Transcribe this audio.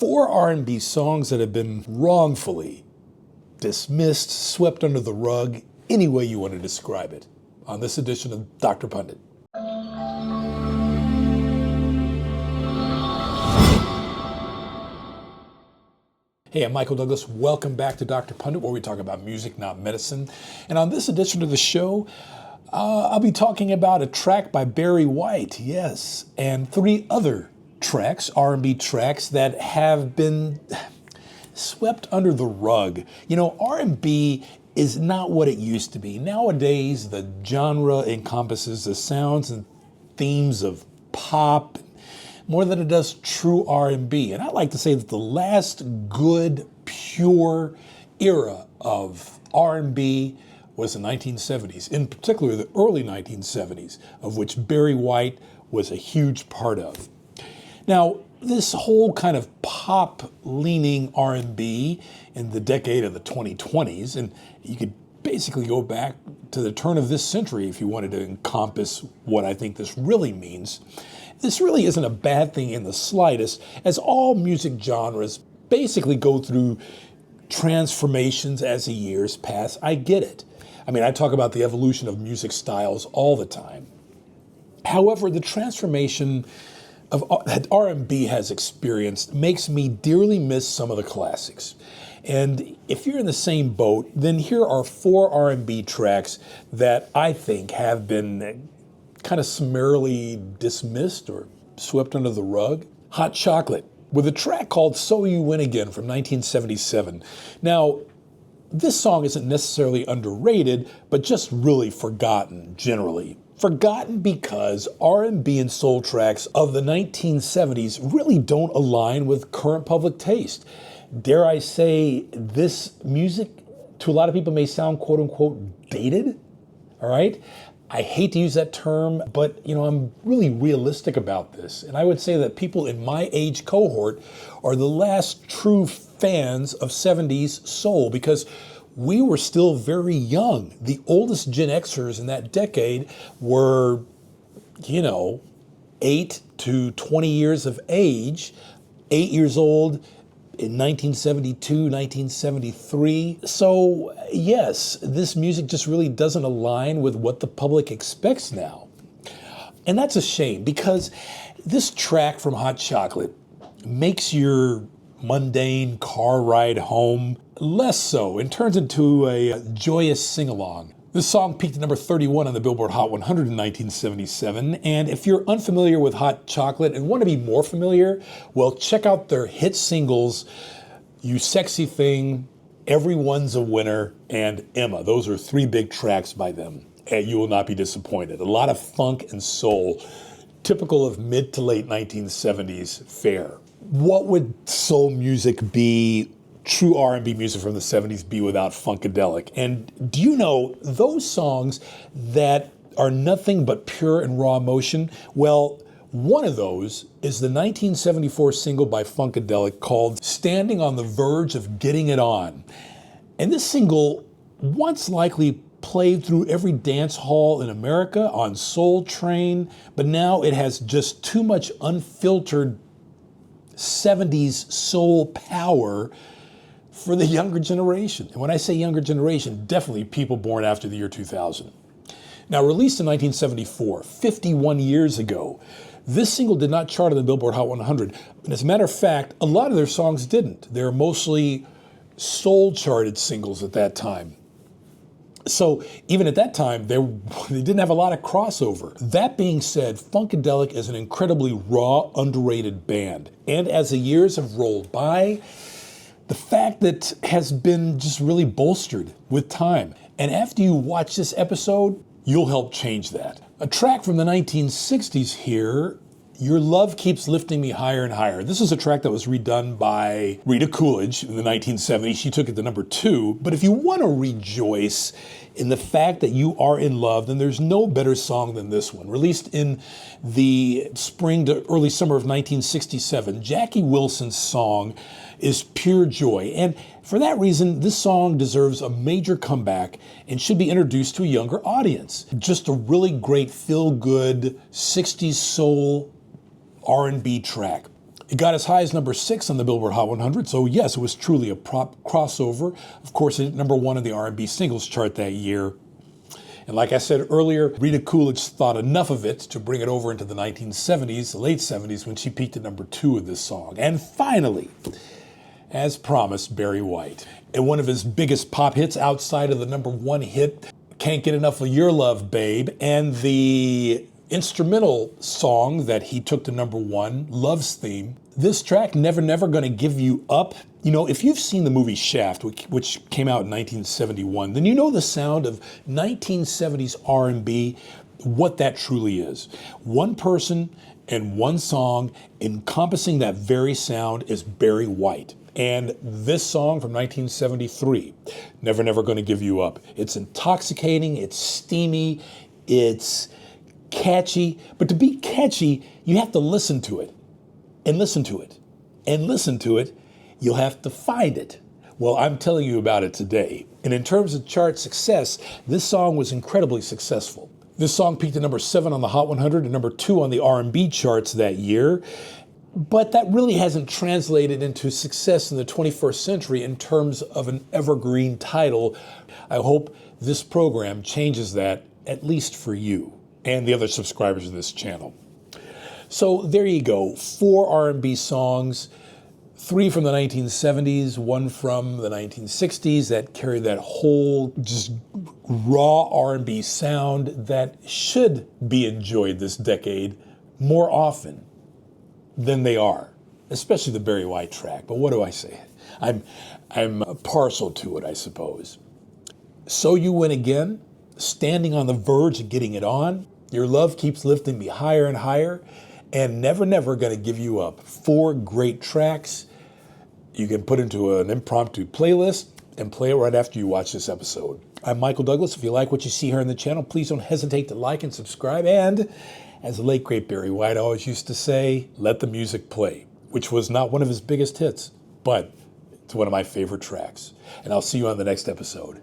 Four R&B songs that have been wrongfully dismissed, swept under the rug, any way you want to describe it, on this edition of Dr. Pundit. Hey, I'm Michael Douglas. Welcome back to Dr. Pundit, where we talk about music, not medicine. And on this edition of the show, I'll be talking about a track by Barry White, yes, and three other tracks, R&B tracks, that have been swept under the rug. You know, R&B is not what it used to be. Nowadays, the genre encompasses the sounds and themes of pop more than it does true R&B. And I like to say that the last good, pure era of R&B was the 1970s, in particular the early 1970s, of which Barry White was a huge part of. Now, this whole kind of pop-leaning R&B in the decade of the 2020s, and you could basically go back to the turn of this century if you wanted to encompass what I think this really means. This really isn't a bad thing in the slightest, as all music genres basically go through transformations as the years pass. I get it. I mean, I talk about the evolution of music styles all the time. However, the transformation that R&B has experienced makes me dearly miss some of the classics. And if you're in the same boat, then here are four R&B tracks that I think have been kind of summarily dismissed or swept under the rug. Hot Chocolate, with a track called So You Win Again from 1977. Now, this song isn't necessarily underrated, but just really forgotten generally. Forgotten because R&B and soul tracks of the 1970s really don't align with current public taste. Dare I say, this music to a lot of people may sound quote unquote dated, all right? I hate to use that term, but I'm really realistic about this. And I would say that people in my age cohort are the last true fans of 70s soul because we were still very young. The oldest Gen Xers in that decade were, 8 to 20 years of age, 8 years old in 1972, 1973. So yes, this music just really doesn't align with what the public expects now. And that's a shame because this track from Hot Chocolate makes your mundane car ride home less so and turns into a joyous sing-along. This song peaked at number 31 on the Billboard Hot 100 in 1977, and if you're unfamiliar with Hot Chocolate and want to be more familiar, well, check out their hit singles, You Sexy Thing, Everyone's a Winner, and Emma. Those are three big tracks by them, and you will not be disappointed. A lot of funk and soul, typical of mid to late 1970s fare. What would soul music be, true R&B music from the 70s, be without Funkadelic? And do you know those songs that are nothing but pure and raw emotion? Well, one of those is the 1974 single by Funkadelic called Standing on the Verge of Getting It On. And this single once likely played through every dance hall in America on Soul Train, but now it has just too much unfiltered 70s soul power for the younger generation. And when I say younger generation, definitely people born after the year 2000. Now, released in 1974, 51 years ago, this single did not chart on the Billboard Hot 100. And as a matter of fact, a lot of their songs didn't. They're mostly soul-charted singles at that time. So even at that time, they didn't have a lot of crossover. That being said, Funkadelic is an incredibly raw, underrated band. And as the years have rolled by, the fact that has been just really bolstered with time. And after you watch this episode, you'll help change that. A track from the 1960s here, Your Love Keeps Lifting Me Higher and Higher. This is a track that was redone by Rita Coolidge in the 1970s. She took it to number 2. But if you want to rejoice in the fact that you are in love, then there's no better song than this one. Released in the spring to early summer of 1967, Jackie Wilson's song is pure joy. And for that reason, this song deserves a major comeback and should be introduced to a younger audience. Just a really great feel-good 60s soul R&B track. It got as high as number 6 on the Billboard Hot 100, so yes, it was truly a prop crossover. Of course, it hit number 1 on the R&B singles chart that year. And like I said earlier, Rita Coolidge thought enough of it to bring it over into the 1970s, the late 70s, when she peaked at number 2 with this song. And finally, as promised, Barry White. And one of his biggest pop hits outside of the number 1 hit, Can't Get Enough of Your Love, Babe, and the instrumental song that he took to number 1, Love's Theme. This track, Never Never Gonna Give You Up. You know, if you've seen the movie Shaft, which came out in 1971, then you know the sound of 1970s R&B, what that truly is. One person and one song encompassing that very sound is Barry White. And this song from 1973, Never Never Gonna Give You Up. It's intoxicating, it's steamy, it's catchy. But to be catchy, you have to listen to it, and listen to it, and listen to it. You'll have to find it. Well, I'm telling you about it today. And in terms of chart success, this song was incredibly successful. This song peaked at number 7 on the Hot 100 and number 2 on the R&B charts that year. But that really hasn't translated into success in the 21st century in terms of an evergreen title. I hope this program changes that, at least for you and the other subscribers of this channel. So there you go, 4 R&B songs, 3 from the 1970s, 1 from the 1960s that carry that whole just raw R&B sound that should be enjoyed this decade more often than they are, especially the Barry White track. But what do I say? I'm partial to it, I suppose. So you win again, standing on the verge of getting it on. Your love keeps lifting me higher and higher, and Never Never Gonna Give You Up. 4 great tracks you can put into an impromptu playlist and play it right after you watch this episode. I'm Michael Douglas. If you like what you see here on the channel, please don't hesitate to like and subscribe. And as the late great Barry White always used to say, let the music play, which was not one of his biggest hits, but it's one of my favorite tracks. And I'll see you on the next episode.